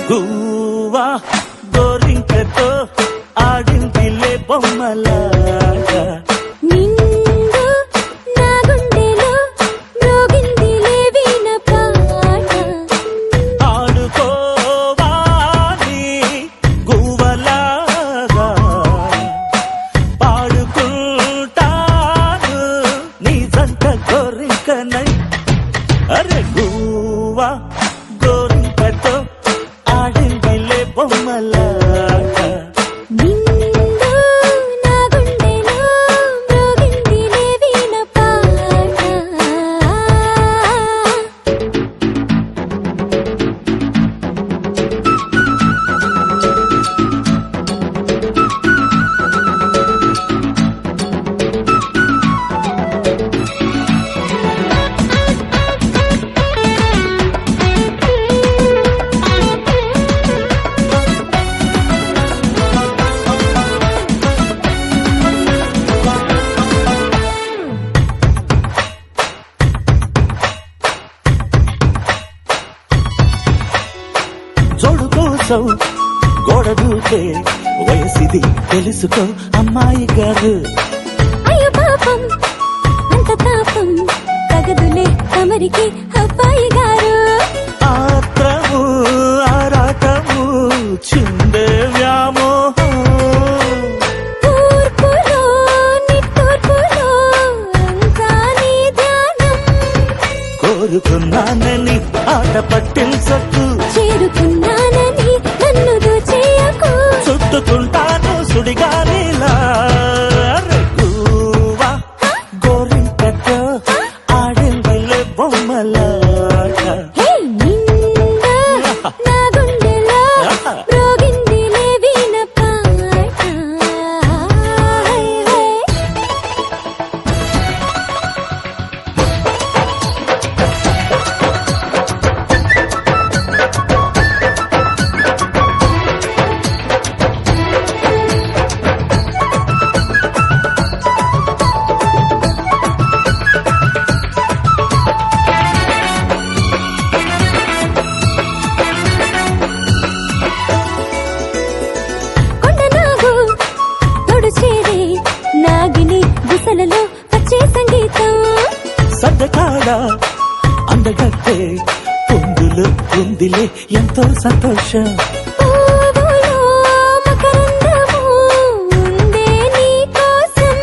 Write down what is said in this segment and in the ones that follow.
గువ్వా గోరింకతో ఆడిందిలే బొమ్మలాగా నిండు నా గుండెలో మ్రోగిందిలే వీణ పాట ఆడుకోవాలి గువ్వలాగా పాడుకుంటాను నీ జంట గోరింకనై అరే గువ్వా గోరింకతో ఆడిందిలే బొమ్మలాగా నిండు నా గుండెలో మ్రోగిందిలే వీణ పాట జోడు కోసం గోడ దూకే వయసిది తెలుసుకో అమ్మాయి గారు అయ్యో పాపం అంత తాపం తగదులే తమరికి అబ్బాయి గారు ఆత్రము ఆరాటము చిందే వ్యామోహం తూర్పులో నిట్టూర్పులో అంతా నీ ధ్యానం కోరుకున్నానని ఆట పట్టించకు చేరుకున్నానని నన్ను దోచేయకు చుట్టుకుంటాను సుడిగాలిలా గువ్వా గోరింకతో ఆడిందిలే బొమ్మలాగా హే నిండు నా గుండెలో మ్రోగిందిలే వీణ పాట హై హై కొండనాగు తొడుచేరే నాగిని గుసలలో వచ్చే సంగీతం సద్దకాడ అందగత్తే పొందులు ఉందిలే ఎంతో సంతోషం పువ్వులో మకరందము ఉందే నీ కోసం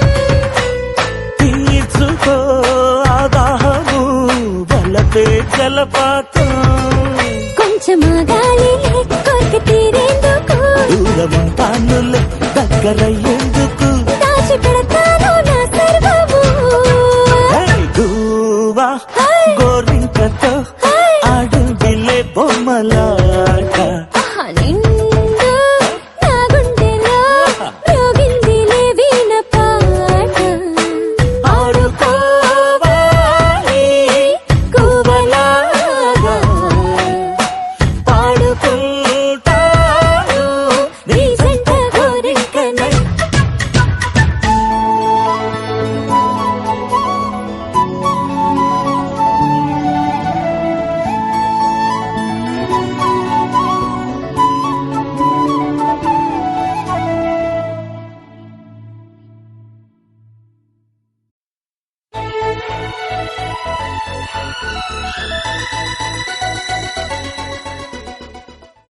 తీర్చుకో ఆదాహము వలపే జలపాతం కొంచెమా గాలిలే కోరిక తీరేందుకు దూరముంటానులే దగ్గరయ్యేందుకు దాచి పెడతాను నా సర్వము హే గువ్వా గోరింకతో ఆడిందిలే బొమ్మలాగా నిండు నా గుండెలో మ్రోగిందిలే వీణ పాట ఆడుకోవాలి గువ్వలాగా పాడుకుంటాను నీ జంట గోరింకనై